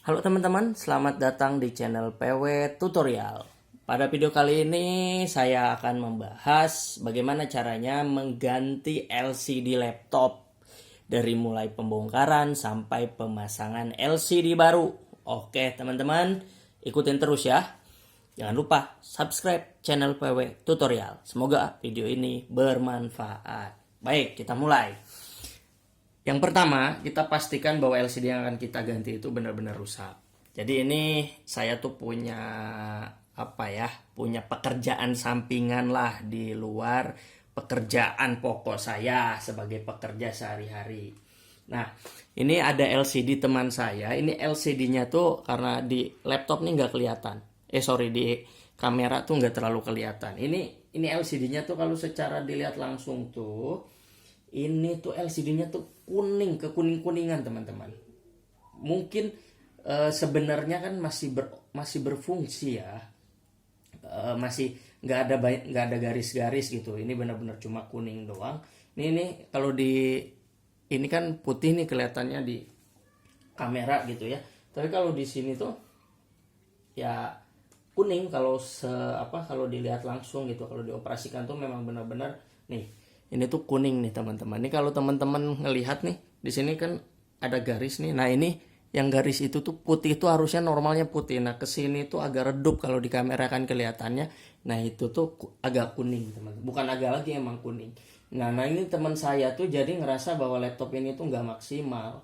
Halo teman-teman, selamat datang di channel PW Tutorial. Pada video kali ini saya akan membahas bagaimana caranya mengganti LCD laptop dari mulai pembongkaran sampai pemasangan LCD baru. Oke teman-teman, ikutin terus ya. Jangan lupa subscribe channel PW Tutorial. Semoga video ini bermanfaat. Baik, kita mulai. Yang pertama, kita pastikan bahwa LCD yang akan kita ganti itu benar-benar rusak. Jadi ini saya tuh punya punya pekerjaan sampingan lah di luar pekerjaan pokok saya sebagai pekerja sehari-hari. Nah, ini ada LCD teman saya. Ini LCD-nya tuh karena di laptop nih nggak kelihatan. Di kamera tuh nggak terlalu kelihatan. Ini LCD-nya tuh kalau secara dilihat langsung tuh ini tuh LCD-nya tuh kuning, kekuning-kuningan teman-teman. Mungkin sebenarnya kan masih berfungsi ya, masih nggak ada garis-garis gitu. Ini benar-benar cuma kuning doang. Ini kalau ini kan putih nih kelihatannya di kamera gitu ya. Tapi kalau di sini tuh ya kuning kalau kalau dilihat langsung gitu. Kalau dioperasikan tuh memang benar-benar nih. Ini tuh kuning nih teman-teman. Ini kalau teman-teman ngelihat nih, di sini kan ada garis nih. Nah ini yang garis itu tuh putih, itu harusnya normalnya putih. Nah kesini tuh agak redup kalau di kamera kan kelihatannya. Nah itu tuh agak kuning teman-teman. Bukan agak lagi, emang kuning. Nah ini teman saya tuh jadi ngerasa bahwa laptop ini tuh nggak maksimal.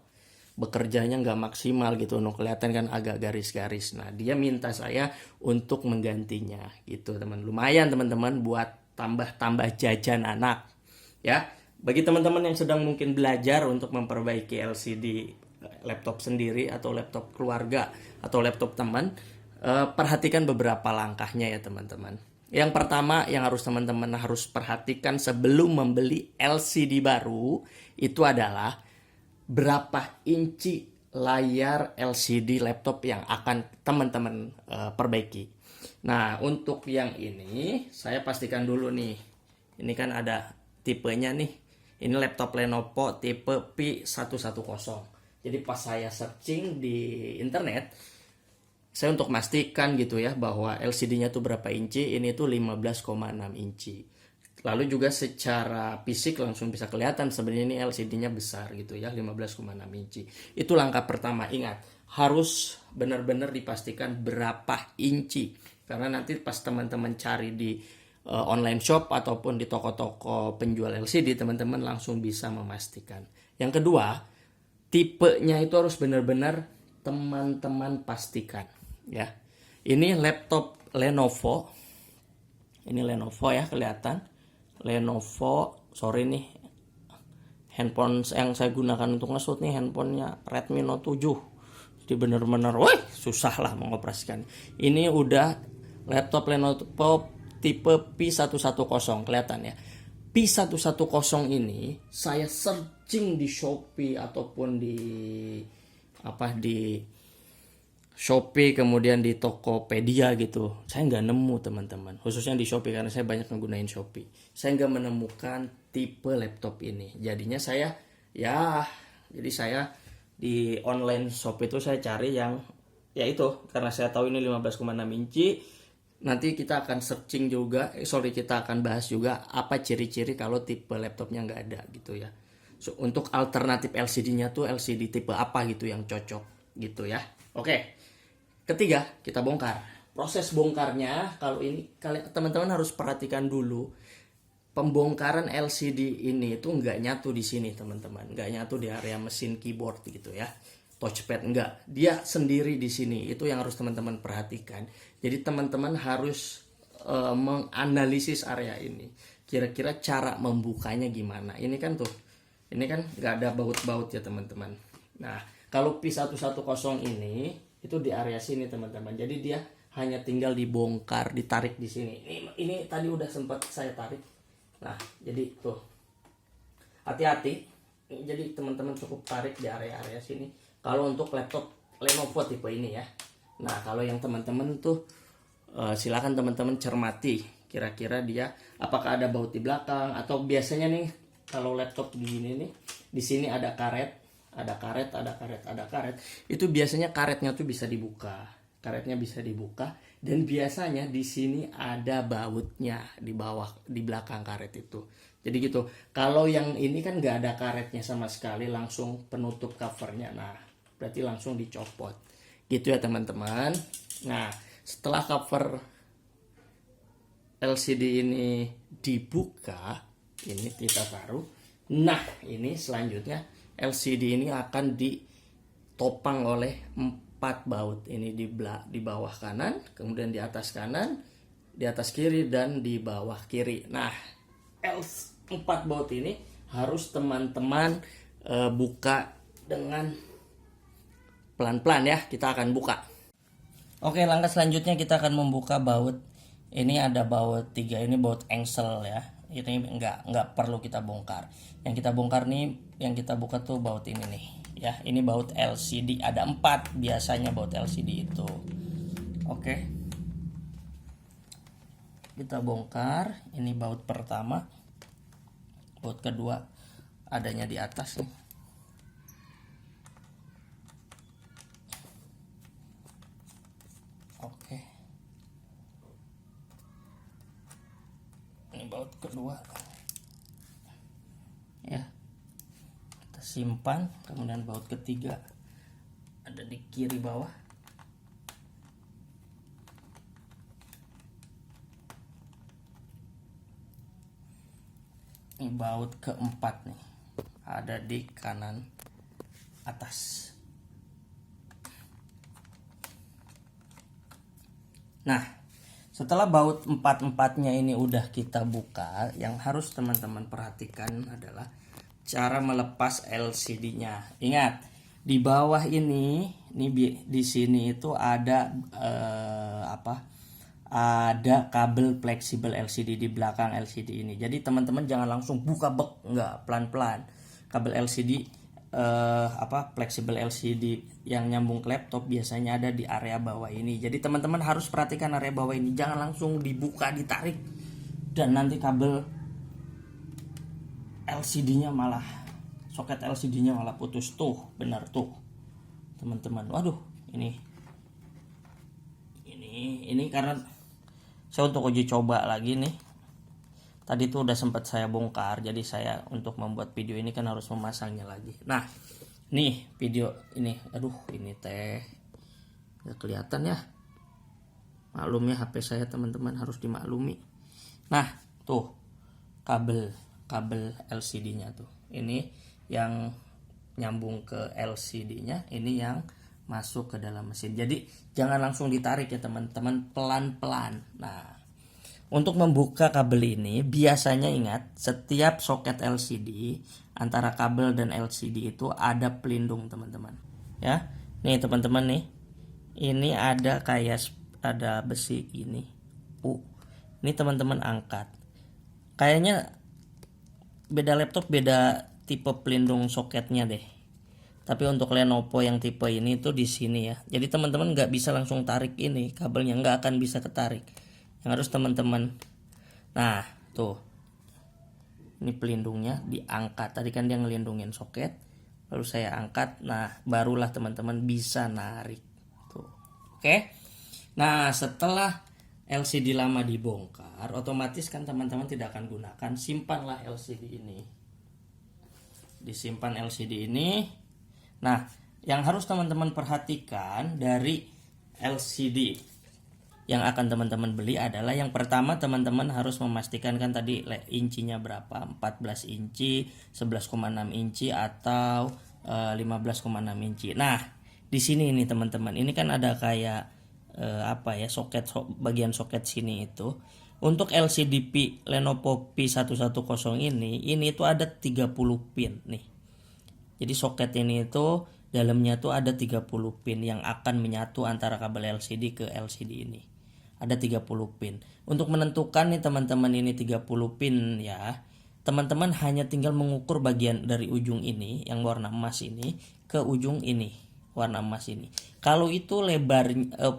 Bekerjanya nggak maksimal gitu. Kelihatan kan agak garis-garis. Nah dia minta saya untuk menggantinya gitu teman. Lumayan teman-teman buat tambah-tambah jajan anak. Ya, bagi teman-teman yang sedang mungkin belajar untuk memperbaiki LCD laptop sendiri atau laptop keluarga atau laptop teman, perhatikan beberapa langkahnya ya teman-teman. Yang pertama yang teman-teman harus perhatikan sebelum membeli LCD baru itu adalah berapa inci layar LCD laptop yang akan teman-teman perbaiki. Nah, untuk yang ini saya pastikan dulu nih. Ini kan ada tipenya nih. Ini laptop Lenovo tipe P110. Jadi pas saya searching di internet, saya untuk memastikan gitu ya bahwa LCD-nya tuh berapa inci, ini tuh 15,6 inci. Lalu juga secara fisik langsung bisa kelihatan sebenarnya ini LCD-nya besar gitu ya, 15,6 inci. Itu langkah pertama. Ingat, harus benar-benar dipastikan berapa inci. Karena nanti pas teman-teman cari di online shop ataupun di toko-toko penjual LCD, teman-teman langsung bisa memastikan. Yang kedua, tipenya itu harus benar-benar teman-teman pastikan ya. Ini laptop Lenovo. Ini Lenovo ya, kelihatan. Lenovo, sorry nih. Handphone yang saya gunakan untuk nge-shoot nih handphonenya Redmi Note 7. Jadi benar-benar susah lah mengoperasikan. Ini udah laptop Lenovo tipe P110, kelihatan ya. P110 ini saya searching di Shopee ataupun di Shopee, kemudian di Tokopedia gitu. Saya nggak nemu teman-teman. Khususnya di Shopee karena saya banyak menggunakan Shopee. Saya nggak menemukan tipe laptop ini. Jadi saya di online shop itu saya cari yang ya itu, karena saya tahu ini 15,6 inci. Nanti kita akan searching juga, kita akan bahas juga apa ciri-ciri kalau tipe laptopnya nggak ada gitu ya. So, untuk alternatif LCD-nya tuh LCD tipe apa gitu yang cocok gitu ya. Oke, ketiga kita bongkar. Proses bongkarnya kalau ini teman-teman harus perhatikan dulu. Pembongkaran LCD ini tuh nggak nyatu di sini teman-teman, nggak nyatu di area mesin keyboard gitu ya. Touchpad enggak, dia sendiri di sini. Itu yang harus teman-teman perhatikan. Jadi teman-teman harus menganalisis area ini. Kira-kira cara membukanya gimana? Ini kan nggak ada baut-baut ya teman-teman. Nah, kalau P110 ini itu di area sini teman-teman. Jadi dia hanya tinggal dibongkar, ditarik di sini. Ini tadi udah sempat saya tarik. Nah, jadi tuh hati-hati. Jadi teman-teman cukup tarik di area-area sini. Kalau untuk laptop Lenovo tipe ini ya. Nah kalau yang teman-teman tuh silakan teman-teman cermati. Kira-kira dia apakah ada baut di belakang, atau biasanya nih kalau laptop begini nih di sini ada karet. ada karet. Itu biasanya karetnya tuh bisa dibuka. Karetnya bisa dibuka dan biasanya di sini ada bautnya di bawah, di belakang karet itu. Jadi gitu. Kalau yang ini kan nggak ada karetnya sama sekali, langsung penutup covernya. Nah, berarti langsung dicopot. Gitu ya teman-teman. Nah, setelah cover LCD ini dibuka, ini kita taruh. Nah, ini selanjutnya LCD ini akan ditopang oleh 4 baut. Ini di bawah kanan, kemudian di atas kanan, di atas kiri, dan di bawah kiri. Nah, 4 baut ini harus teman-teman buka dengan pelan-pelan ya. Kita akan buka. Oke, langkah selanjutnya kita akan membuka baut. Ini ada baut 3, ini baut engsel ya. Ini nggak perlu kita bongkar. Yang kita bongkar nih, yang kita buka tuh baut ini nih ya. Ini baut LCD, ada 4 biasanya baut LCD itu. Oke, kita bongkar. Ini baut pertama, baut kedua adanya di atas nih. Oke, ini baut kedua ya, kita simpan. Kemudian baut ketiga ada di kiri bawah. Ini baut keempat nih, ada di kanan atas. Nah, setelah baut 4-4-nya ini udah kita buka, yang harus teman-teman perhatikan adalah cara melepas LCD-nya. Ingat, di bawah ini di sini itu ada ada kabel fleksibel LCD di belakang LCD ini. Jadi teman-teman jangan langsung buka enggak, pelan-pelan. Kabel LCD fleksibel LCD yang nyambung ke laptop biasanya ada di area bawah ini. Jadi teman-teman harus perhatikan area bawah ini, jangan langsung dibuka, ditarik, dan nanti kabel LCD-nya malah, soket LCD-nya malah putus. Tuh, benar tuh teman-teman. Waduh, ini karena saya untuk uji coba lagi nih. Tadi tuh udah sempat saya bongkar, jadi saya untuk membuat video ini kan harus memasangnya lagi. Nah, nih video ini, aduh ini teh nggak kelihatan ya. Maklum ya, HP saya teman-teman, harus dimaklumi. Nah, tuh kabel LCD-nya tuh. Ini yang nyambung ke LCD-nya, ini yang masuk ke dalam mesin. Jadi jangan langsung ditarik ya teman-teman, pelan-pelan. Nah, untuk membuka kabel ini biasanya ingat, setiap soket LCD antara kabel dan LCD itu ada pelindung teman-teman. Ya, nih teman-teman nih, ini ada kayak ada besi ini. Ini teman-teman angkat. Kayaknya beda laptop beda tipe pelindung soketnya deh. Tapi untuk Lenovo yang tipe ini tuh di sini ya. Jadi teman-teman nggak bisa langsung tarik ini, kabelnya nggak akan bisa ketarik. Yang harus teman-teman, nah tuh, ini pelindungnya diangkat. Tadi kan dia ngelindungin soket, lalu saya angkat. Nah, barulah teman-teman bisa narik tuh. Oke. Nah, setelah LCD lama dibongkar, otomatis kan teman-teman tidak akan gunakan. Simpanlah LCD ini, disimpan LCD ini. Nah, yang harus teman-teman perhatikan dari LCD yang akan teman-teman beli adalah, yang pertama teman-teman harus memastikan kan tadi incinya berapa, 14 inci, 11,6 inci atau 15,6 inci. Nah, di sini ini teman-teman, ini kan ada kayak soket, bagian soket sini itu. Untuk LCD Lenovo P110 ini itu ada 30 pin nih. Jadi soket ini itu dalamnya tuh ada 30 pin yang akan menyatu antara kabel LCD ke LCD ini. Ada 30 pin. Untuk menentukan nih teman-teman ini 30 pin ya, teman-teman hanya tinggal mengukur bagian dari ujung ini yang warna emas ini ke ujung ini warna emas ini. Kalau itu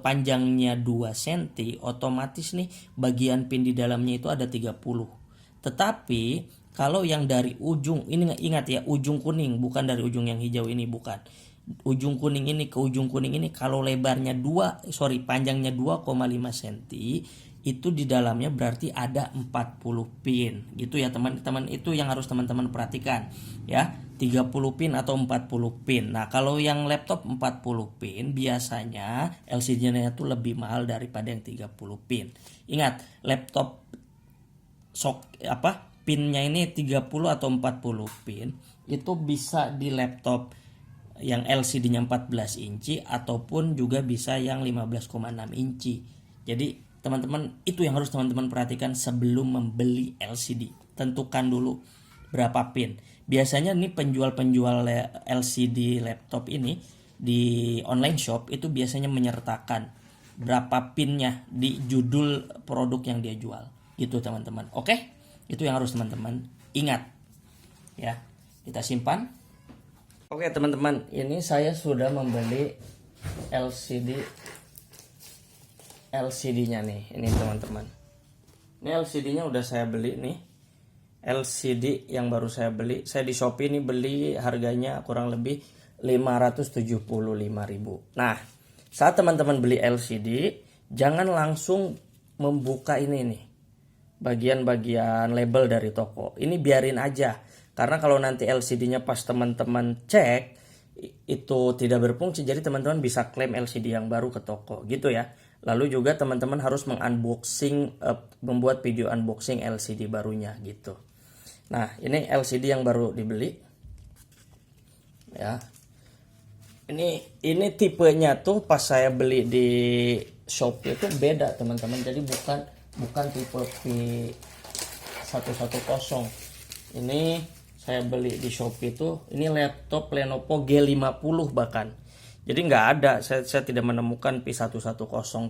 panjangnya 2 cm, otomatis nih bagian pin di dalamnya itu ada 30. Tetapi Kalau yang dari ujung ini, ingat ya, ujung kuning, bukan dari ujung yang hijau ini, bukan. Ujung kuning ini ke ujung kuning ini, kalau lebarnya panjangnya 2,5 cm, itu di dalamnya berarti ada 40 pin. Gitu ya teman-teman, itu yang harus teman-teman perhatikan ya. 30 pin atau 40 pin. Nah, kalau yang laptop 40 pin biasanya LCD-nya itu lebih mahal daripada yang 30 pin. Ingat, laptop pinnya ini 30 atau 40 pin itu bisa di laptop yang LCD-nya 14 inci ataupun juga bisa yang 15,6 inci. Jadi teman-teman, itu yang harus teman-teman perhatikan sebelum membeli LCD. Tentukan dulu berapa pin. Biasanya nih penjual-penjual LCD laptop ini di online shop itu biasanya menyertakan berapa pinnya di judul produk yang dia jual. Gitu teman-teman. Oke? Itu yang harus teman-teman ingat. Ya. Kita simpan. Oke teman-teman, ini saya sudah membeli LCD-nya nih. Ini teman-teman. Ini LCD-nya udah saya beli nih. LCD yang baru saya beli. Saya di Shopee ini beli harganya kurang lebih 575.000. Nah, saat teman-teman beli LCD, jangan langsung membuka ini nih, bagian-bagian label dari toko. Ini biarin aja. Karena kalau nanti LCD-nya pas teman-teman cek itu tidak berfungsi, jadi teman-teman bisa klaim LCD yang baru ke toko gitu ya. Lalu juga teman-teman harus membuat video unboxing LCD barunya gitu. Nah, ini LCD yang baru dibeli. Ya. Ini tipenya tuh pas saya beli di Shopee itu beda, teman-teman. Jadi bukan tipe P110. Ini saya beli di Shopee itu, ini laptop Lenovo G50 bahkan. Jadi nggak ada, saya tidak menemukan P110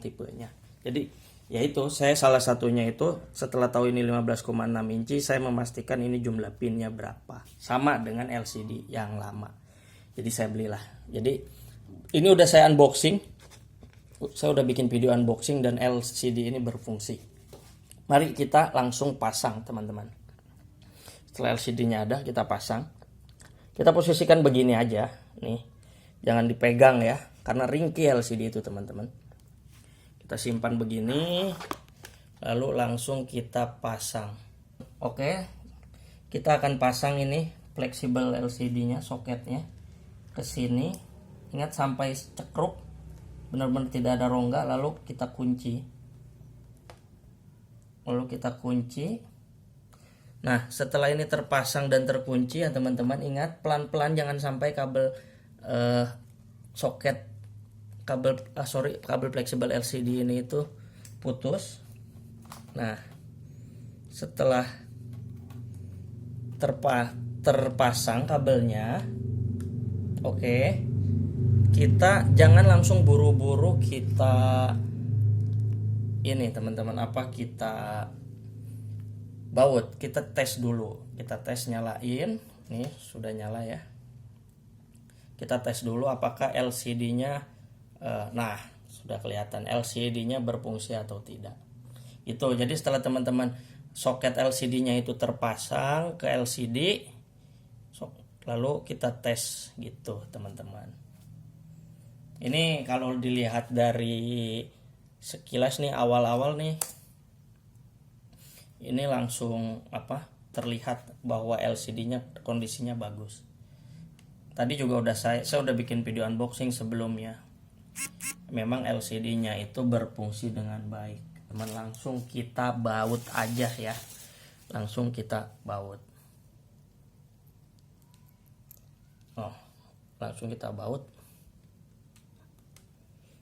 tipenya. Jadi ya itu, saya salah satunya itu setelah tahu ini 15,6 inci, saya memastikan ini jumlah pinnya berapa. Sama dengan LCD yang lama. Jadi saya belilah. Jadi ini udah saya unboxing. Saya udah bikin video unboxing dan LCD ini berfungsi. Mari kita langsung pasang teman-teman. Setelah LCD-nya ada, kita pasang. Kita posisikan begini aja, nih. Jangan dipegang ya, karena ringkih LCD itu teman-teman. Kita simpan begini, lalu langsung kita pasang. Oke, kita akan pasang ini fleksibel LCD-nya, soketnya ke sini. Ingat sampai cekruk, benar-benar tidak ada rongga. Lalu kita kunci. Nah, setelah ini terpasang dan terkunci ya teman-teman, ingat pelan-pelan jangan sampai kabel kabel fleksibel LCD ini itu putus. Nah, setelah terpasang kabelnya, oke, kita jangan langsung buru-buru kita ini teman-teman, kita baut. Kita tes dulu, kita tes nyalain. Nih sudah nyala ya. Kita tes dulu apakah LCD-nya nah sudah kelihatan LCD-nya berfungsi atau tidak. Itu jadi setelah teman-teman soket LCD-nya itu terpasang ke LCD, lalu kita tes gitu teman-teman. Ini kalau dilihat dari sekilas nih, awal-awal nih, ini langsung terlihat bahwa LCD-nya kondisinya bagus. Tadi juga udah saya udah bikin video unboxing sebelumnya. Memang LCD-nya itu berfungsi dengan baik. Teman, langsung kita baut aja ya. Langsung kita baut. Langsung kita baut.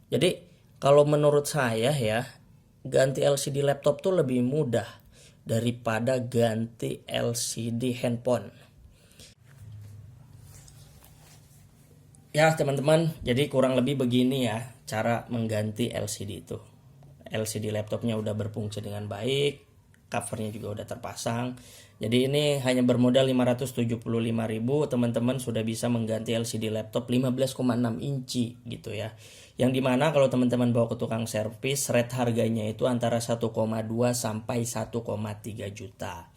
Jadi kalau menurut saya ya, ganti LCD laptop tuh lebih mudah daripada ganti LCD handphone. Ya teman-teman, jadi kurang lebih begini ya cara mengganti LCD itu. LCD laptopnya udah berfungsi dengan baik, covernya juga udah terpasang. Jadi ini hanya bermodal 575.000, teman-teman sudah bisa mengganti LCD laptop 15,6 inci gitu ya. Yang dimana kalau teman-teman bawa ke tukang servis, rate harganya itu antara 1,2 sampai 1,3 juta.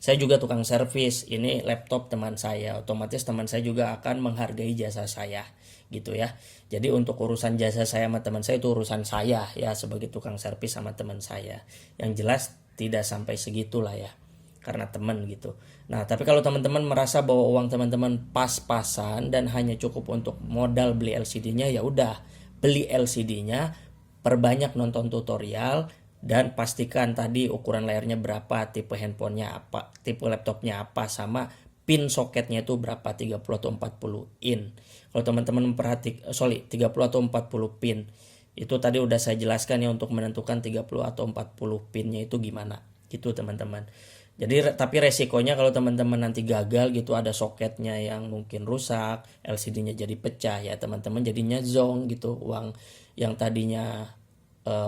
Saya juga tukang servis, ini laptop teman saya, otomatis teman saya juga akan menghargai jasa saya gitu ya. Jadi untuk urusan jasa saya sama teman saya itu urusan saya ya sebagai tukang servis sama teman saya. Yang jelas tidak sampai segitulah ya, karena teman gitu. Nah, tapi kalau teman-teman merasa bahwa uang teman-teman pas-pasan dan hanya cukup untuk modal beli LCD-nya, ya udah, beli LCD-nya, perbanyak nonton tutorial, dan pastikan tadi ukuran layarnya berapa, tipe handphonenya apa, tipe laptopnya apa, sama pin soketnya itu berapa, 30 atau 40 in. Kalau teman-teman 30 atau 40 pin. Itu tadi udah saya jelaskan ya untuk menentukan 30 atau 40 pinnya itu gimana. Gitu teman-teman. Jadi tapi resikonya kalau teman-teman nanti gagal gitu, ada soketnya yang mungkin rusak, LCD-nya jadi pecah ya teman-teman, jadinya zonk gitu. Uang yang tadinya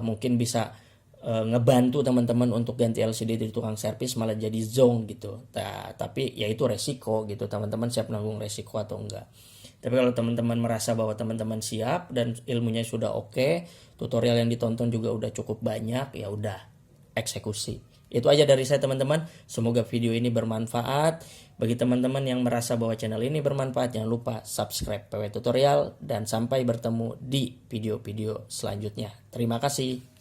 mungkin bisa ngebantu teman-teman untuk ganti LCD di tukang servis malah jadi zonk gitu. Nah, tapi ya itu resiko gitu, teman-teman siap nanggung resiko atau enggak. Tapi kalau teman-teman merasa bahwa teman-teman siap dan ilmunya sudah oke, tutorial yang ditonton juga udah cukup banyak, ya udah eksekusi. Itu aja dari saya teman-teman. Semoga video ini bermanfaat. Bagi teman-teman yang merasa bahwa channel ini bermanfaat, jangan lupa subscribe PW Tutorial dan sampai bertemu di video-video selanjutnya. Terima kasih.